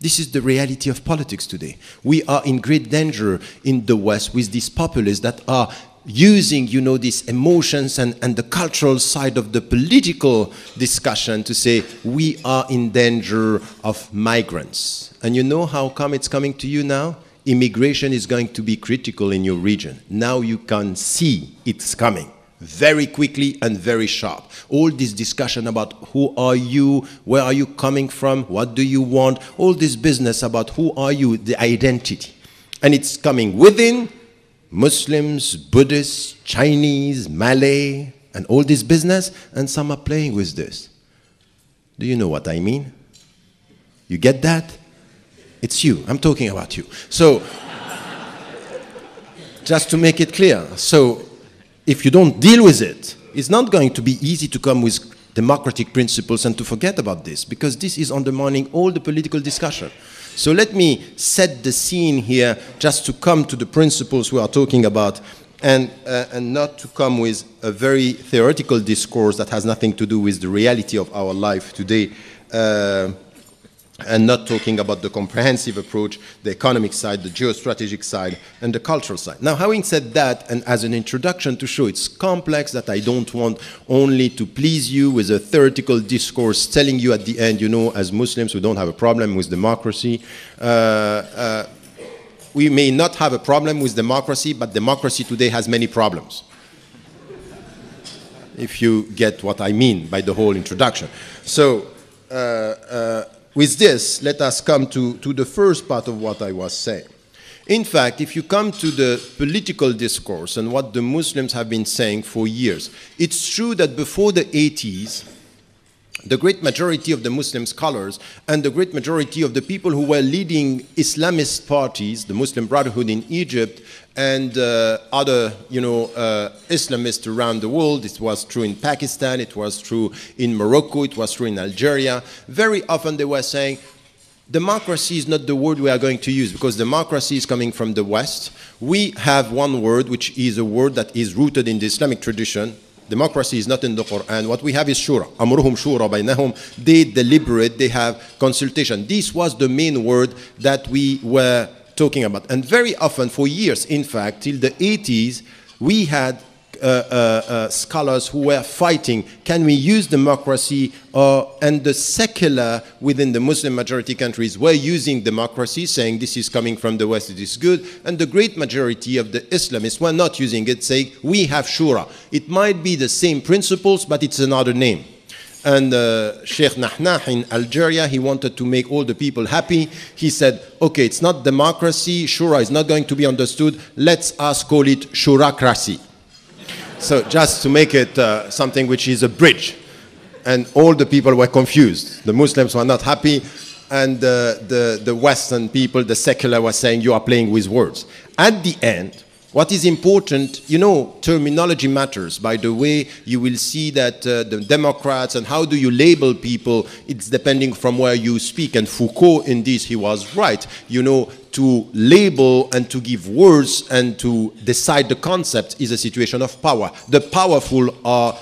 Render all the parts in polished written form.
This is the reality of politics today. We are in great danger in the West with these populists that are using, you know, these emotions and the cultural side of the political discussion to say we are in danger of migrants. And you know how come it's coming to you now? Immigration is going to be critical in your region. Now you can see it's coming very quickly and very sharp. All this discussion about who are you, where are you coming from, what do you want, all this business about who are you, the identity. And it's coming within Muslims, Buddhists, Chinese, Malay, and all this business, and some are playing with this. Do you know what I mean? You get that? It's you. I'm talking about you. So, just to make it clear, so if you don't deal with it, it's not going to be easy to come with democratic principles and to forget about this, because this is undermining all the political discussion. So let me set the scene here just to come to the principles we are talking about and not to come with a very theoretical discourse that has nothing to do with the reality of our life today, and not talking about the comprehensive approach, the economic side, the geostrategic side, and the cultural side. Now, having said that, and as an introduction to show it's complex, that I don't want only to please you with a theoretical discourse telling you at the end, you know, as Muslims, we don't have a problem with democracy. We may not have a problem with democracy, but democracy today has many problems. If you get what I mean by the whole introduction. So, with this, let us come to the first part of what I was saying. In fact, if you come to the political discourse and what the Muslims have been saying for years, it's true that before the 80s, the great majority of the Muslim scholars and the great majority of the people who were leading Islamist parties, the Muslim Brotherhood in Egypt and other, you know, Islamists around the world, it was true in Pakistan, it was true in Morocco, it was true in Algeria, very often they were saying, democracy is not the word we are going to use because democracy is coming from the West. We have one word, which is a word that is rooted in the Islamic tradition. Democracy is not in the Quran. What we have is shura. Amruhum shura baynahum. They deliberate, they have consultation. This was the main word that we were talking about. And very often, for years, in fact, till the 80s, we had scholars who were fighting, can we use democracy? And the secular within the Muslim majority countries were using democracy, saying this is coming from the West, it is good. And the great majority of the Islamists were not using it, saying we have shura. It might be the same principles, but it's another name. And Sheikh Nahnah in Algeria, he wanted to make all the people happy. He said, okay, it's not democracy, shura is not going to be understood, let's us call it shuracracy. So just to make it something which is a bridge. And all the people were confused. The Muslims were not happy, and the Western people, the secular, were saying, you are playing with words. At the end, what is important, you know, terminology matters. By the way, you will see that the Democrats and how do you label people, it's depending from where you speak. And Foucault, in this, he was right. You know, to label and to give words and to decide the concept is a situation of power. The powerful are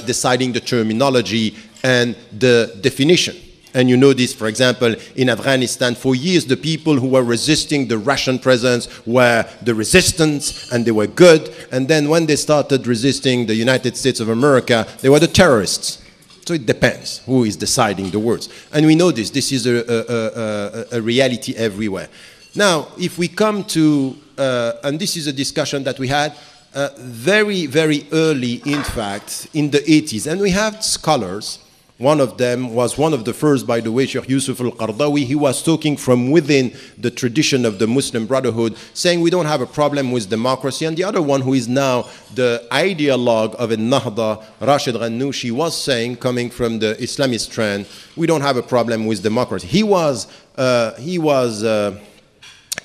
deciding the terminology and the definition. And you know this, for example, in Afghanistan, for years the people who were resisting the Russian presence were the resistance, and they were good. And then when they started resisting the United States of America, they were the terrorists. So it depends who is deciding the words. And we know this. This is a reality everywhere. Now, if we come to, and this is a discussion that we had very, very early, in fact, in the 80s. And we have scholars. One of them was one of the first, by the way, Sheikh Yusuf al-Qardawi. He was talking from within the tradition of the Muslim Brotherhood, saying we don't have a problem with democracy. And the other one, who is now the ideologue of al-Nahda, Rashid Ghannouchi, was saying, coming from the Islamist trend, we don't have a problem with democracy. He was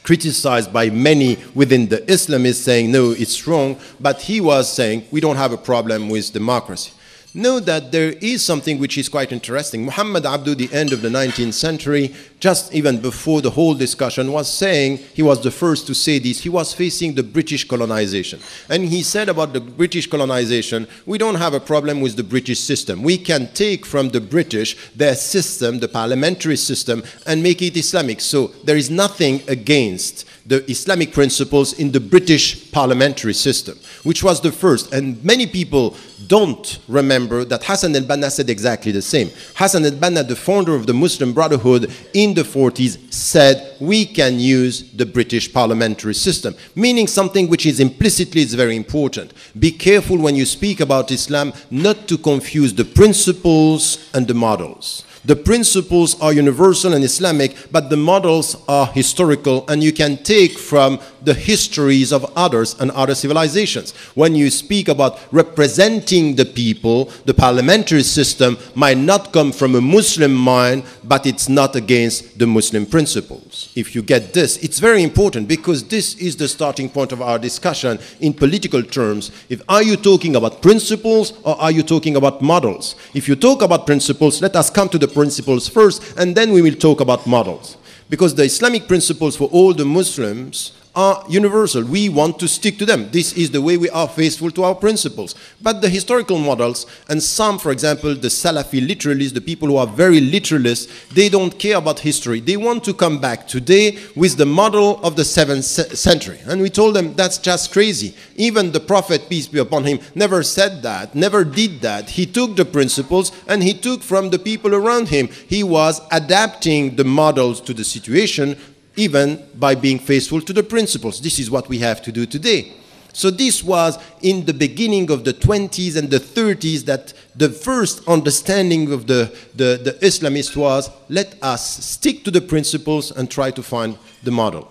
criticized by many within the Islamists, saying, no, it's wrong. But he was saying, we don't have a problem with democracy. know that there is something which is quite interesting. Muhammad Abdu, the end of the 19th century, just even before the whole discussion, was saying, he was the first to say this, he was facing the British colonization. And he said about the British colonization, we don't have a problem with the British system. We can take from the British their system, the parliamentary system, and make it Islamic. So there is nothing against the Islamic principles in the British parliamentary system, which was the first. And many people don't remember that Hassan al-Banna said exactly the same. Hassan al-Banna, the founder of the Muslim Brotherhood in the 40s, said we can use the British parliamentary system, meaning something which is implicitly is very important. Be careful when you speak about Islam not to confuse the principles and the models. The principles are universal and Islamic, but the models are historical, and you can take from the histories of others and other civilizations. When you speak about representing the people, the parliamentary system might not come from a Muslim mind, but it's not against the Muslim principles. If you get this, it's very important, because this is the starting point of our discussion in political terms. Are you talking about principles or are you talking about models? If you talk about principles, let us come to the principles first, and then we will talk about models. Because the Islamic principles for all the Muslims are universal. We want to stick to them. This is the way we are faithful to our principles. But the historical models, and some, for example, the Salafi literalists, the people who are very literalists, they don't care about history. They want to come back today with the model of the 7th century. And we told them that's just crazy. Even the Prophet, peace be upon him, never said that, never did that. He took the principles and he took from the people around him. He was adapting the models to the situation, even by being faithful to the principles. This is what we have to do today. So this was in the beginning of the 20s and the 30s that the first understanding of the Islamists was, let us stick to the principles and try to find the model.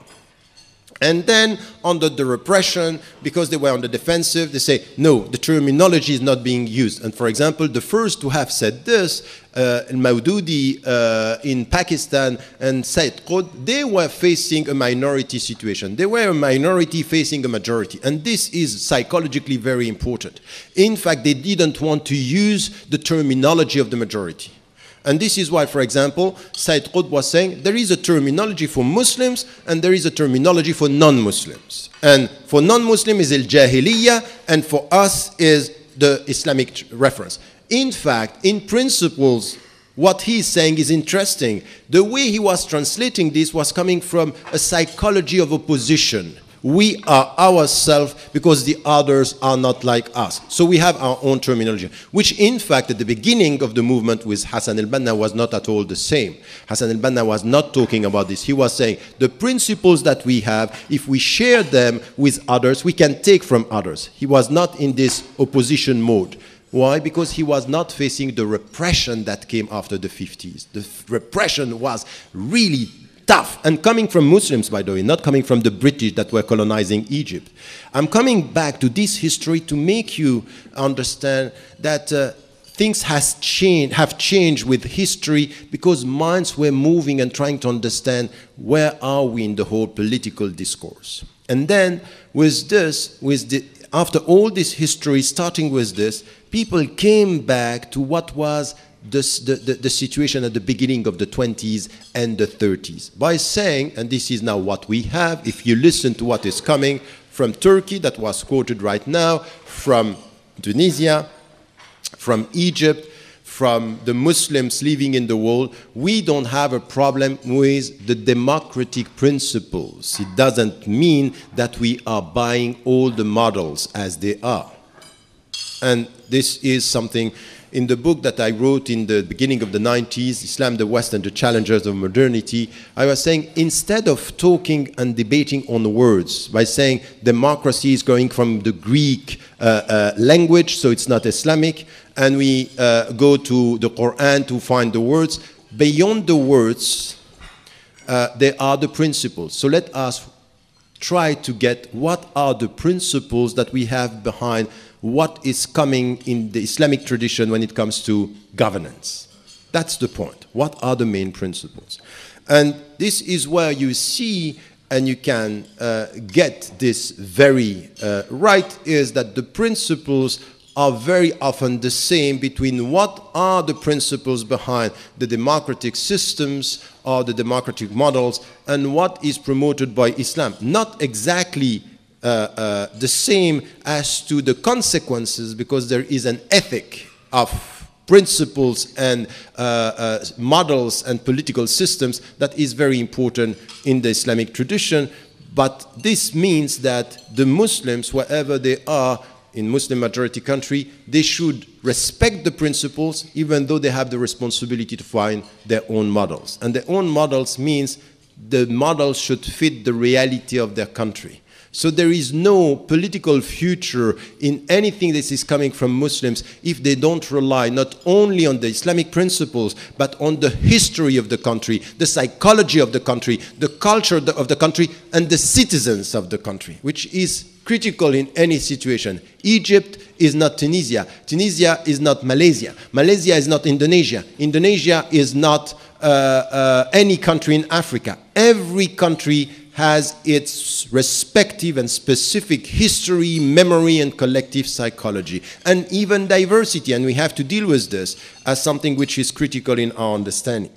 And then under the repression, because they were on the defensive, they say, no, the terminology is not being used. And for example, the first to have said this, Al-Maududi in Pakistan and Said Qutb, they were facing a minority situation. They were a minority facing a majority. And this is psychologically very important. In fact, they didn't want to use the terminology of the majority. And this is why, for example, Said Qutb was saying there is a terminology for Muslims and there is a terminology for non-Muslims. And for non-Muslim is al-Jahiliyyah, and for us is the Islamic reference. In fact, in principles, what he's saying is interesting. The way he was translating this was coming from a psychology of opposition. We are ourselves because the others are not like us. So we have our own terminology, which in fact at the beginning of the movement with Hassan al-Banna was not at all the same. Hassan al-Banna was not talking about this. He was saying the principles that we have, if we share them with others, we can take from others. He was not in this opposition mode. Why? Because he was not facing the repression that came after the 50s. The repression was really tough, and coming from Muslims, by the way, not coming from the British that were colonizing Egypt. I'm coming back to this history to make you understand that things have changed with history, because minds were moving and trying to understand where are we in the whole political discourse. And then with this, after all this history, starting with this, people came back to what was the situation at the beginning of the 20s and the 30s by saying, and this is now what we have, if you listen to what is coming from Turkey that was quoted right now, from Tunisia, from Egypt, from the Muslims living in the world, we don't have a problem with the democratic principles. It doesn't mean that we are buying all the models as they are. And this is something in the book that I wrote in the beginning of the 90s, Islam, the West, and the Challengers of Modernity, I was saying, instead of talking and debating on words, by saying democracy is going from the Greek language, so it's not Islamic, and we go to the Quran to find the words, beyond the words, there are the principles. So let us try to get what are the principles that we have behind what is coming in the Islamic tradition when it comes to governance. That's the point. What are the main principles? And this is where you see, and you can get this very right, is that the principles are very often the same between what are the principles behind the democratic systems or the democratic models and what is promoted by Islam. Not exactly the same as to the consequences, because there is an ethic of principles and models and political systems that is very important in the Islamic tradition. But this means that the Muslims, wherever they are in Muslim majority country, they should respect the principles, even though they have the responsibility to find their own models. And their own models means the models should fit the reality of their country. So there is no political future in anything that is coming from Muslims if they don't rely not only on the Islamic principles, but on the history of the country, the psychology of the country, the culture of the country, and the citizens of the country, which is critical in any situation. Egypt is not Tunisia. Tunisia is not Malaysia. Malaysia is not Indonesia. Indonesia is not any country in Africa. Every country has its respective and specific history, memory, and collective psychology, and even diversity. And we have to deal with this as something which is critical in our understanding.